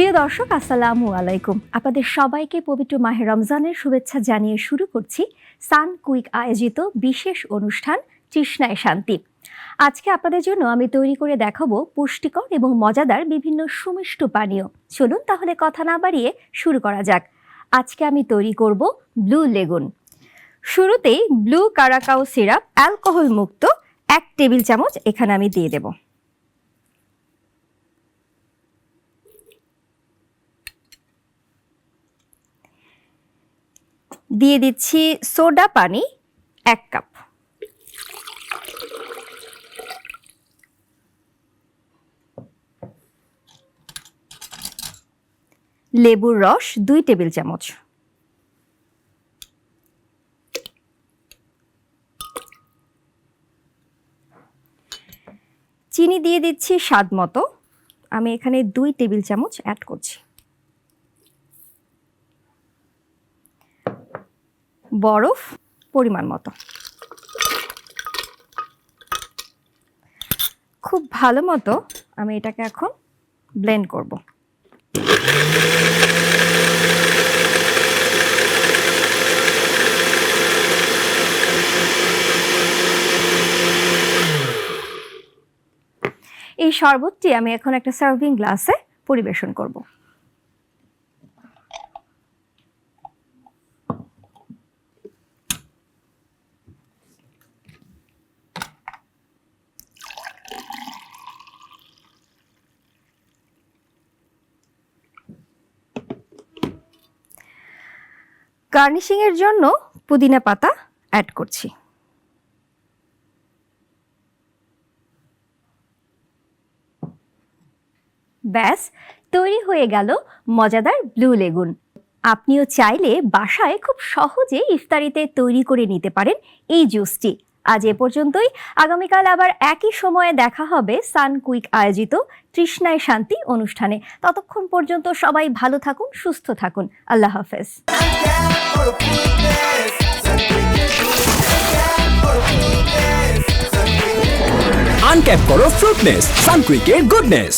প্রিয় দর্শক, আসসালামু আলাইকুম। আপনাদের সবাইকে পবিত্র মাহে রমজানের শুভেচ্ছা জানিয়ে শুরু করছি সান কুইক আয়োজিত বিশেষ অনুষ্ঠান তৃষ্ণায় শান্তি। আজকে আপনাদের জন্য আমি তৈরি করে দেখাবো পুষ্টিকর এবং মজাদার বিভিন্ন সুমিষ্ট পানীয়। চলুন তাহলে কথা না বাড়িয়ে শুরু করা যাক। আজকে আমি তৈরি করব ব্লু লেগুন। শুরুতেই ব্লু কারাকাও সিরাপ অ্যালকোহল মুক্ত 1 টেবিল চামচ এখানে আমি দিয়ে দেব। দিয়ে দিচ্ছি সোডা পানি 1 কাপ, লেবুর রস 2 টেবিল চামচ, চিনি দিয়ে দিচ্ছি স্বাদ মতো, আমি এখানে 2 টেবিল চামচ অ্যাড করছি, বরফ পরিমাণ মতো। খুব ভালো মতো আমি এটাকে এখন ব্লেন্ড করব। এই শরবতটি আমি এখন একটা সার্ভিং গ্লাসে পরিবেশন করব। গার্নিশিং এর জন্য পুদিনা পাতা অ্যাড করছি। ব্যাস, তৈরি হয়ে গেল মজাদার ব্লু লেগুন। আপনিও চাইলে বাসায় খুব সহজে ইফতারিতে তৈরি করে নিতে পারেন এই জুসটি। আজ এ পর্যন্তই। আগামীকাল আবার একই সময়ে দেখা হবে সান কুইক আয়োজিত তৃষ্ণায় শান্তি অনুষ্ঠানে। ততক্ষণ পর্যন্ত সবাই ভালো থাকুন, সুস্থ থাকুন। আল্লাহ হাফেজ। আনক্যাপ করো ফ্রুটনেস, সানকুইকের গুডনেস।